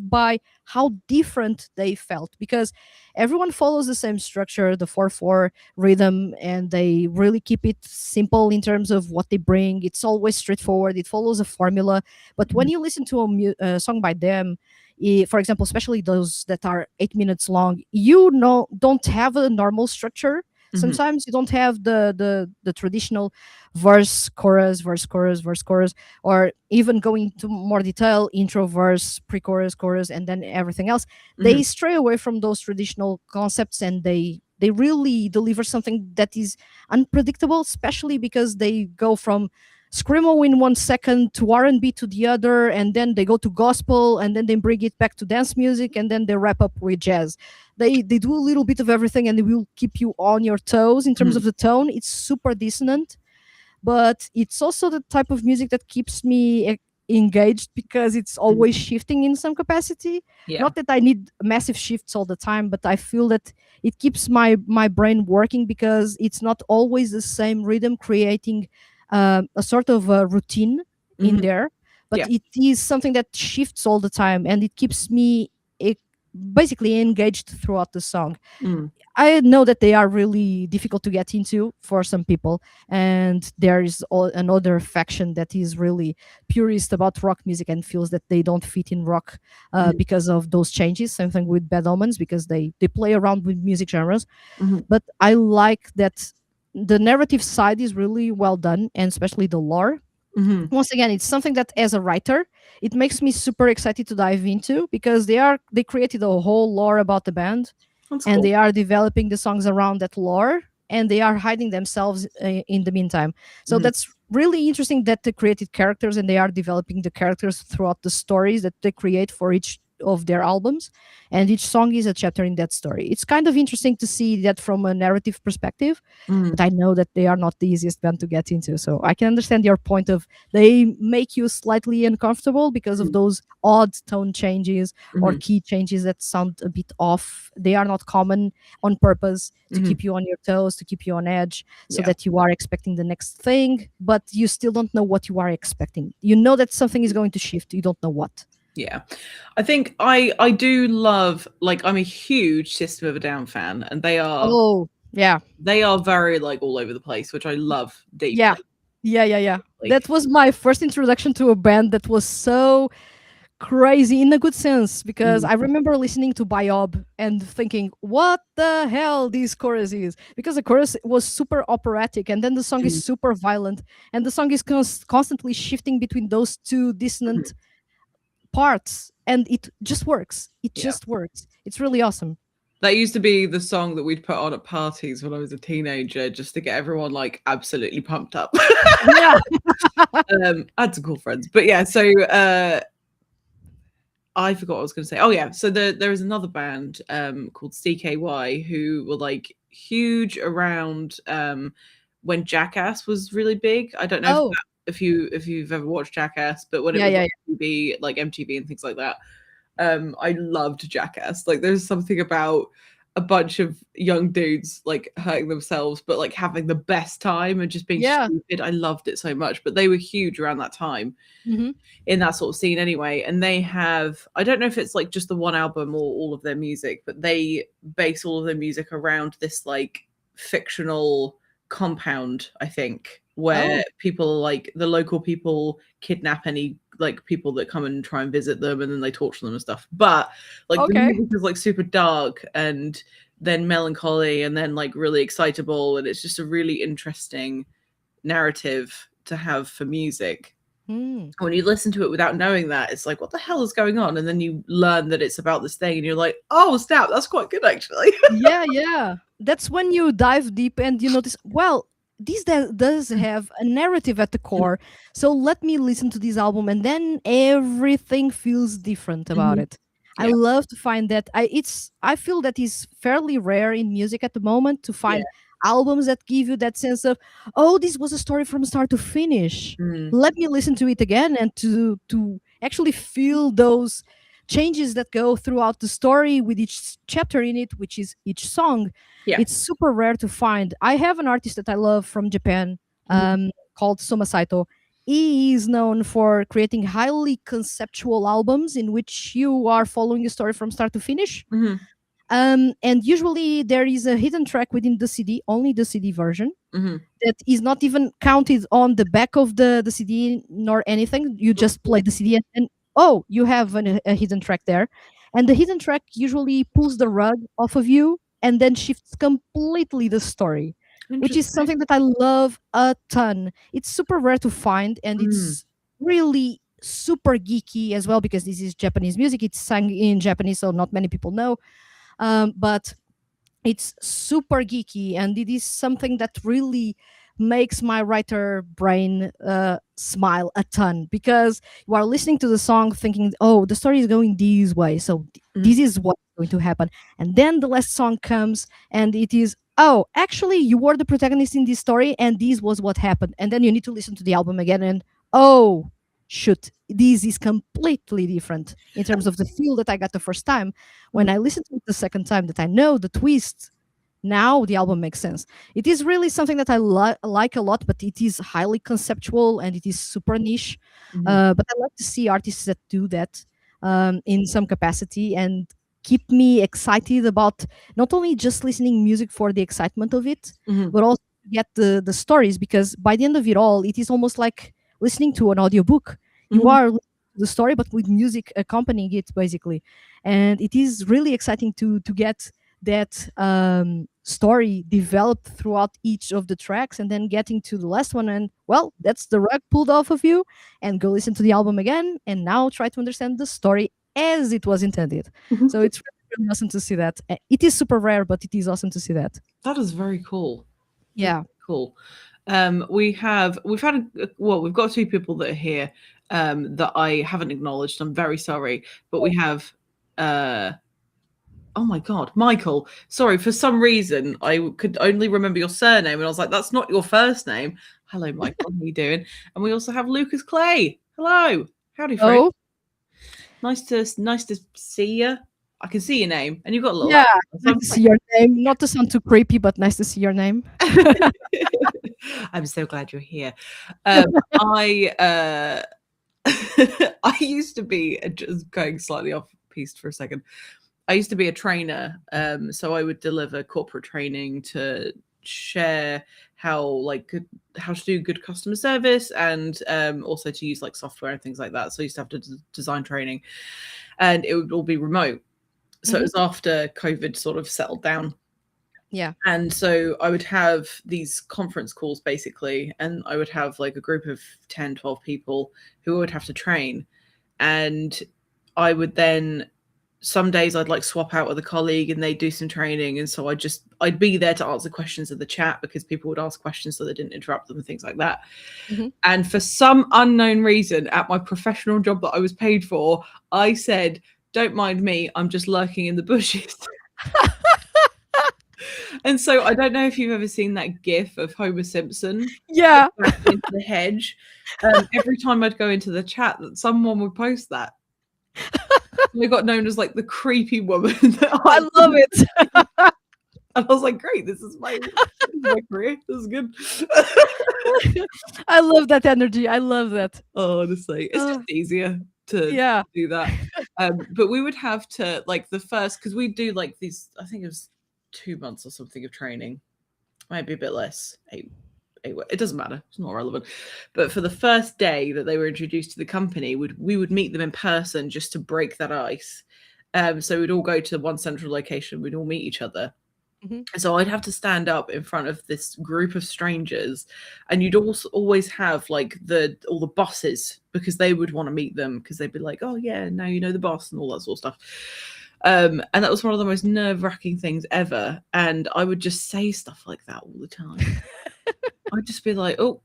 by how different they felt, because everyone follows the same structure, the 4/4 rhythm, and they really keep it simple in terms of what they bring. It's always straightforward. It follows a formula. But when mhm, you listen to a song by them, for example, especially those that are 8 minutes long, you know, don't have a normal structure. mhm, Sometimes you don't have the traditional verse, chorus, verse, chorus, verse, chorus, or even going into more detail, intro, verse, pre-chorus, chorus, and then everything else. They mhm, stray away from those traditional concepts, and they really deliver something that is unpredictable, especially because they go from screamo in 1 second to R&B to the other, and then they go to gospel, and then they bring it back to dance music, and then they wrap up with jazz. They do a little bit of everything, and they will keep you on your toes in terms mhm, of the tone. It's super dissonant, but it's also the type of music that keeps me engaged, because it's mhm. always shifting in some capacity. Yeah. Not that I need massive shifts all the time, but I feel that it keeps my brain working, because it's not always the same rhythm creating a sort of a routine in Mhm. there, but Yeah. it is something that shifts all the time, and it keeps me eh, basically engaged throughout the song. Mm, I know that they are really difficult to get into for some people, and there is another faction that is really purist about rock music and feels that they don't fit in rock mhm, because of those changes. Same thing with Bad Omens, because they play around with music genres. mhm, But I like that the narrative side is really well done, and especially the lore. mhm. Once again, it's something that as a writer, it makes me super excited to dive into, because they created a whole lore about the band, That's and cool. they are developing the songs around that lore, and they are hiding themselves in the meantime. So Mhm, that's really interesting that they created characters, and they are developing the characters throughout the stories that they create for each of their albums, and each song is a chapter in that story. It's kind of interesting to see that from a narrative perspective, mhm, but I know that they are not the easiest band to get into. So I can understand your point of they make you slightly uncomfortable because of mhm, those odd tone changes or mhm. key changes that sound a bit off. They are not common on purpose to Mhm. keep you on your toes, to keep you on edge, so Yeah. that you are expecting the next thing, but you still don't know what you are expecting. You know that something is going to shift, you don't know what. Yeah. I think I do love, like, I'm a huge System of a Down fan, and Oh, yeah. they are very, like, all over the place, which I love Yeah. deeply. Yeah. That Like, was my first introduction to a band that was so crazy in a good sense, because mm, I remember listening to Biob and thinking, what the hell this chorus is? Because the chorus was super operatic, and then the song is mm, super violent, and the song is constantly shifting between those two mhm, dissonant parts, and it just works. It yeah. just works. It's really awesome. That used to be the song that we'd put on at parties when I was a teenager just to get everyone, like, absolutely pumped up. Yeah. I had some cool friends. But yeah, so, I forgot what I was going to say. Oh yeah, so there is another band called CKY who were, like, huge around when Jackass was really big. I don't know if Oh, if you've ever watched Jackass, but when it yeah, was yeah, on TV, like MTV and things like that, I loved Jackass. Like, there's something about a bunch of young dudes, like, hurting themselves, but, like, having the best time and just being yeah. stupid. I loved it so much. But they were huge around that time Hmm. in that sort of scene anyway. And they have, I don't know if it's like just the one album or all of their music, but they base all of their music around this, like, fictional compound, I think, where Oh, people are, like, the local people kidnap any, like, people that come and try and visit them, and then they torture them and stuff. But, like, the okay. music is, like, super dark and then melancholy and then, like, really excitable, and it's just a really interesting narrative to have for music. Hmm. When you listen to it without knowing that, it's like, what the hell is going on? And then you learn that it's about this thing, and you're like, oh, snap, that's quite good, actually. Yeah. That's when you dive deep and you notice, well, this does have a narrative at the core. So let me listen to this album, and then everything feels different about Mhm. it. I Yeah. love to find that. I feel that is fairly rare in music at the moment to Yeah. find albums that give you that sense of, oh, this was a story from start to finish. Mm. Let me listen to it again and to actually feel those changes that go throughout the story with each chapter in it, which is each song. Yeah. It's super rare to find. I have an artist that I love from Japan, Mhm. called Soma Saito. He is known for creating highly conceptual albums in which you are following a story from start to finish. Mhm. And usually there is a hidden track within the CD, only the CD version, Mhm. that is not even counted on the back of the CD nor anything. You just play the CD and oh, you have a hidden track there. And the hidden track usually pulls the rug off of you and then shifts completely the story, which is Interesting. something that I love a ton. It's super rare to find and Mm. it's really super geeky as well because this is Japanese music. It's sung in Japanese, so not many people know. But it's super geeky and it is something that really makes my writer brain smile a ton because you are listening to the song thinking, oh, the story is going this way, so Mhm. this is what's going to happen. And then the last song comes and it is, oh, actually you were the protagonist in this story and this was what happened. And then you need to listen to the album again and, oh, shoot, this is completely different in terms of the feel that I got the first time. When I listen to it the second time, that I know the twist, now the album makes sense. It is really something that I like a lot, but it is highly conceptual and it is super niche. Mhm. But I like to see artists that do that in some capacity and keep me excited about not only just listening music for the excitement of it, Mhm. but also to get the stories, because by the end of it all, it is almost like listening to an audiobook. You Mhm. are listening to the story, but with music accompanying it, basically. And it is really exciting to get that story developed throughout each of the tracks and then getting to the last one and, well, that's the rug pulled off of you, and go listen to the album again and now try to understand the story as it was intended. So Mhm. it's really, really awesome to see that. It is super rare, but it is awesome to see that. That is very cool. That's Yeah. cool. We've had well, we've got two people that are here that I haven't acknowledged. I'm very sorry, but we have uh oh my god, Michael. Sorry, for some reason I could only remember your surname, and I was like, that's not your first name. Hello, Michael. How you doing? And we also have Lucas Clay. Hello, howdy, friend. Oh, Nice to see you. I can see your name, and you've got a little yeah. accent, so Nice I'm to see your name. Not to sound too creepy, but nice to see your name. I'm so glad you're here. Um, I I used to be just going slightly off piste for a second. I used to be a trainer, so I would deliver corporate training to share how to do good customer service and also to use like software and things like that. So I used to have to design training, and it would all be remote. So it Hmm. was after COVID sort of settled down. Yeah. And so I would have these conference calls basically, and I would have like a group of 10, 12 people who I would have to train. And I would then, some days I'd like swap out with a colleague and they'd do some training. And so I'd be there to answer questions in the chat because people would ask questions so they didn't interrupt them and things like that. Hmm. And for some unknown reason, at my professional job that I was paid for, I said, don't mind me, I'm just lurking in the bushes. And so I don't know if you've ever seen that GIF of Homer Simpson Yeah. back into the hedge. Every time I'd go into the chat, that someone would post that. I got known as like the creepy woman. I love it. And I was like, great, this is my career. This is good. I love that energy. I love that. Oh, honestly, it's just Uh, easier to yeah. do that. But we would have to like the first, because we do like these, I think it was 2 months or something of training, maybe a bit less. It doesn't matter. It's not relevant. But for the first day that they were introduced to the company, we would meet them in person just to break that ice. So we'd all go to one central location. We'd all meet each other. Hmm. And so I'd have to stand up in front of this group of strangers, and you'd also always have like all the bosses because they would want to meet them because they'd be like, "Oh yeah, now you know the boss" and all that sort of stuff. And that was one of the most nerve-wracking things ever. And I would just say stuff like that all the time. I'd just be like, "Oh,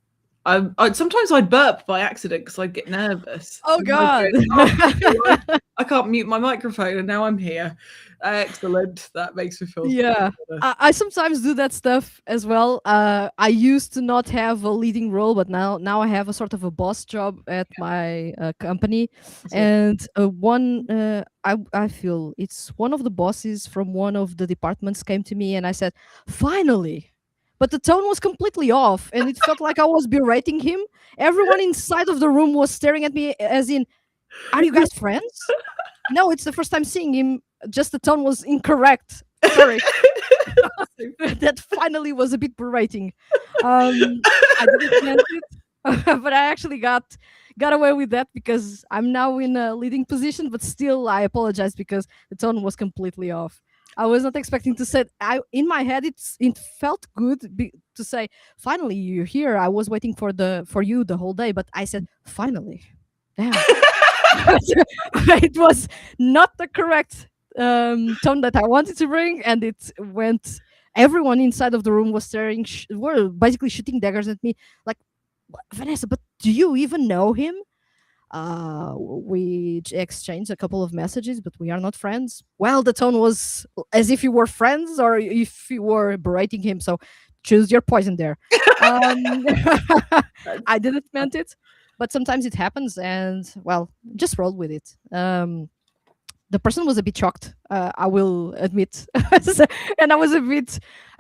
Sometimes I'd burp by accident because I'd get nervous. Oh And I'd God. go, "Oh, I can't mute my microphone, and now I'm here." Excellent. That makes me feel so Yeah. much better. I sometimes do that stuff as well. I used to not have a leading role, but now I have a sort of a boss job at my company, So, and I feel it's one of the bosses from one of the departments came to me, and I said, "Finally." But the tone was completely off, and it felt like I was berating him. Everyone inside of the room was staring at me, as in, "Are you guys friends?" No, it's the first time seeing him. Just the tone was incorrect. Sorry. That finally was a bit berating. I didn't meant it, but I actually got away with that because I'm now in a leading position. But still, I apologize because the tone was completely off. I was not expecting to say. I in my head, it felt good to say, "Finally, you're here." I was waiting for you the whole day, but I said, "Finally." Damn. It was not the correct tone that I wanted to bring, and it went. Everyone inside of the room was staring, were basically shooting daggers at me, like, Vanessa, but do you even know him? We exchanged a couple of messages, but we are not friends. Well, the tone was as if you were friends or if you were berating him. So choose your poison there. Um, I didn't meant it, but sometimes it happens, and well, just roll with it. The person was a bit shocked, I will admit. So- and I was a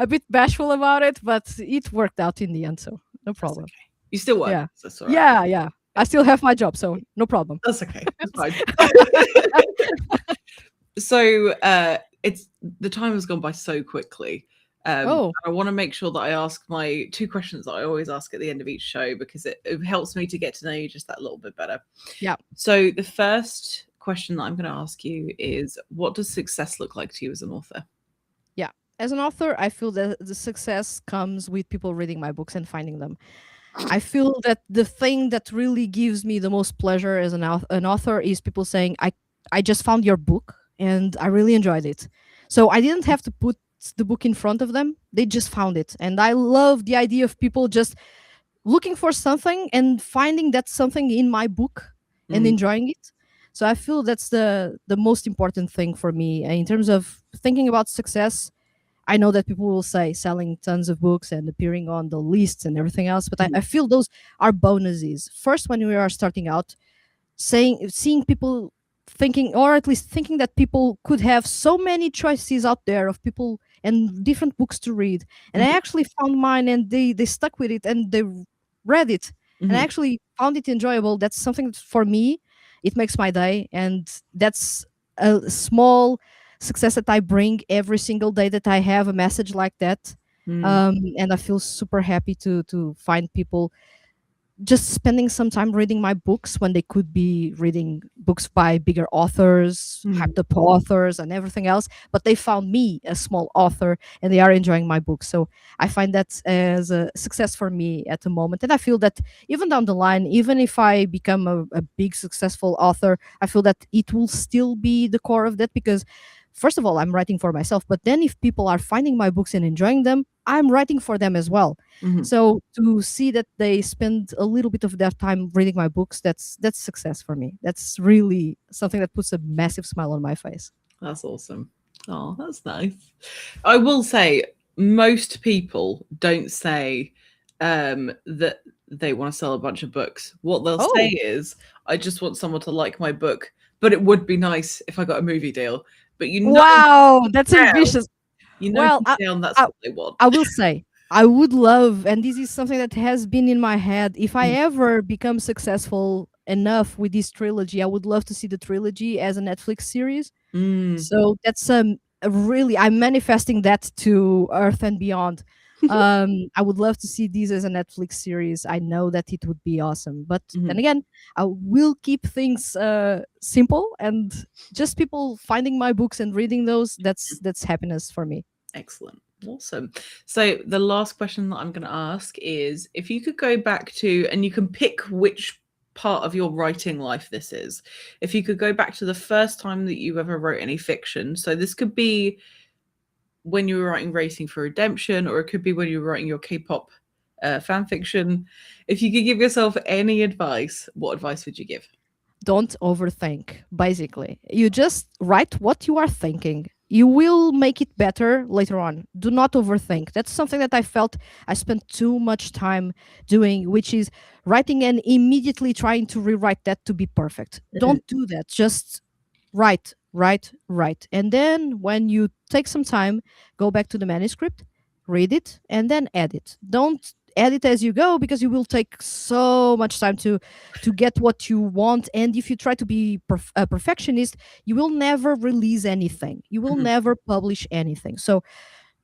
bit bashful about it, but it worked out in the end, so no that's problem. okay. You still work. Yeah. So that's all right. Yeah. I still have my job, so no problem. That's okay. It's fine. So it's the time has gone by so quickly. Oh, I want to make sure that I ask my two questions that I always ask at the end of each show because it helps me to get to know you just that little bit better. yeah. So the first question that I'm going to ask you is, what does success look like to you as an author? Yeah. As an author, I feel that the success comes with people reading my books and finding them. I feel that the thing that really gives me the most pleasure as an author is people saying, I just found your book and I really enjoyed it. So I didn't have to put the book in front of them. They just found it. And I love the idea of people just looking for something and finding that something in my book and Mm, enjoying it. So I feel that's the most important thing for me in terms of thinking about success. I know that people will say selling tons of books and appearing on the lists and everything else, but I mm, feel those are bonuses. First, when we are starting out, seeing people thinking, or at least thinking that people could have so many choices out there of people and different books to read. And I mhm, actually found mine, and they stuck with it and they read it, and I mhm, actually found it enjoyable. That's something that for me, it makes my day, and that's a small success that I bring every single day that I have a message like that. mm, And I feel super happy to find people just spending some time reading my books when they could be reading books by bigger authors, mm, hyped up authors, and everything else. But they found me, a small author, and they are enjoying my book. So I find that as a success for me at the moment. And I feel that even down the line, even if I become a big successful author, I feel that it will still be the core of that because. First of all, I'm writing for myself, but then if people are finding my books and enjoying them, I'm writing for them as well. mhm. So to see that they spend a little bit of their time reading my books, that's success for me. That's really something that puts a massive smile on my face. That's awesome. Oh, that's nice. I will say most people don't say that they want to sell a bunch of books. What they'll say Oh, is, I just want someone to like my book, but it would be nice if I got a movie deal. But wow, that's down, ambitious. you know Well, deep down that's I, what they want. I will say, I would love, and this is something that has been in my head. If I Mm, ever become successful enough with this trilogy, I would love to see the trilogy as a Netflix series. mm, So that's a really, I'm manifesting that to Earth and beyond. I would love to see these as a Netflix series. I know that it would be awesome. But then mhm. again, I will keep things simple and just people finding my books and reading those. That's happiness for me. Excellent. Awesome. So the last question that I'm going to ask is, if you could go back to, and you can pick which part of your writing life this is, if you could go back to the first time that you ever wrote any fiction. So this could be when you were writing Racing for Redemption, or it could be when you were writing your K-pop fan fiction. If you could give yourself any advice, what advice would you give? Don't overthink. Basically, you just write what you are thinking. You will make it better later on. Do not overthink. That's something that I felt I spent too much time doing, which is writing and immediately trying to rewrite that to be perfect. Don't do that. Just write, write, write. And then when you take some time, go back to the manuscript, read it, and then edit. Don't edit as you go, because you will take so much time to get what you want. And if you try to be a perfectionist, you will never release anything, you will Mhm. never publish anything. So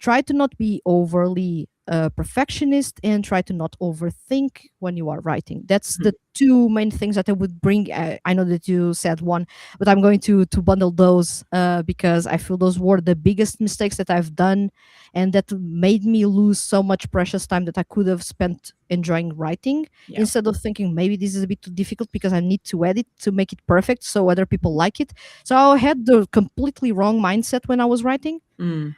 try to not be overly perfectionist, and try to not overthink when you are writing. That's the Mhm. two main things that I would bring. I know that you said one, but I'm going to bundle those, because I feel those were the biggest mistakes that I've done, and that made me lose so much precious time that I could have spent enjoying writing, Yeah. instead of thinking maybe this is a bit too difficult because I need to edit to make it perfect so other people like it. So I had the completely wrong mindset when I was writing. Mm.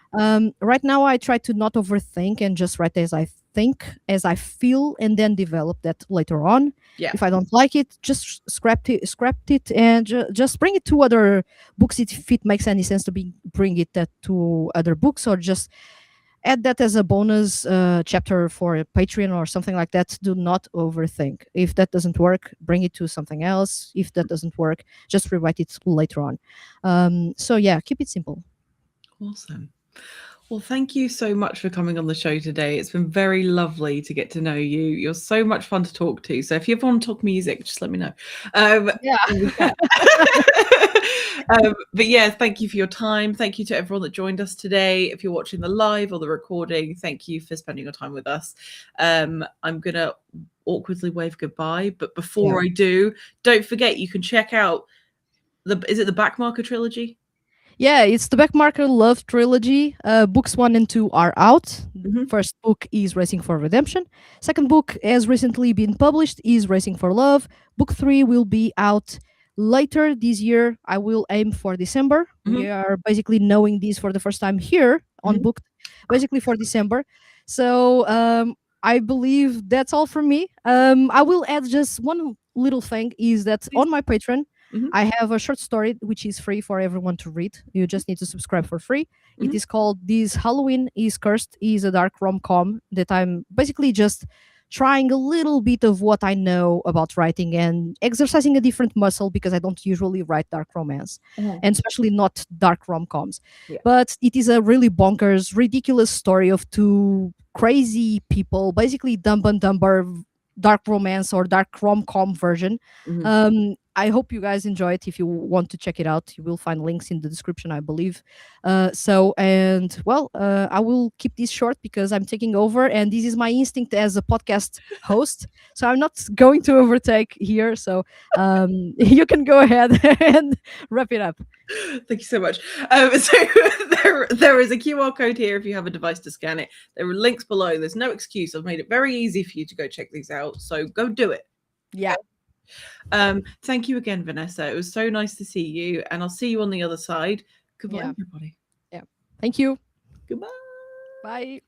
Right now, I try to not overthink and just write as I think, as I feel, and then develop that later on. Yeah. If I don't like it, just scrap it, and just bring it to other books. If it makes any sense to bring it that to other books, or just add that as a bonus chapter for a Patreon or something like that. Do not overthink. If that doesn't work, bring it to something else. If that doesn't work, just rewrite it later on. So yeah, keep it simple. Awesome. Well, thank you so much for coming on the show today. It's been very lovely to get to know you. You're so much fun to talk to. So if you ever want to talk music, just let me know. Yeah. We can. But yeah, thank you for your time. Thank you to everyone that joined us today. If you're watching the live or the recording, thank you for spending your time with us. I'm going to awkwardly wave goodbye. But before I do, don't forget, you can check out is it the Backmarker trilogy? Yeah, it's the Backmarker Love Trilogy. Books 1 and 2 are out. Mhm. First book is Racing for Redemption. Second book has recently been published, is Racing for Love. Book 3 will be out later this year. I will aim for December. We Mhm. are basically knowing this for the first time here on Mhm. Booked, basically for December. So I believe that's all from me. I will add just one little thing, is that Please. on my Patreon, Mhm. I have a short story which is free for everyone to read. You just need to subscribe for free. It Mhm. is called This Halloween is Cursed, is a dark rom-com that I'm basically just trying a little bit of what I know about writing and exercising a different muscle, because I don't usually write dark romance, Mhm. and especially not dark rom-coms. Yeah. But it is a really bonkers, ridiculous story of two crazy people, basically Dumb and Dumber dark romance or dark rom-com version. Mhm. I hope you guys enjoy it. If you want to check it out, you will find links in the description, I believe. I will keep this short because I'm taking over, and this is my instinct as a podcast host. So I'm not going to overtake here. So you can go ahead and wrap it up. Thank you so much. So there is a QR code here if you have a device to scan it. There are links below. There's no excuse. I've made it very easy for you to go check these out. So go do it. Yeah. Thank you again, Vanessa. It was so nice to see you, and I'll see you on the other side. Goodbye, Yeah. everybody. Yeah. Thank you. Goodbye. Bye.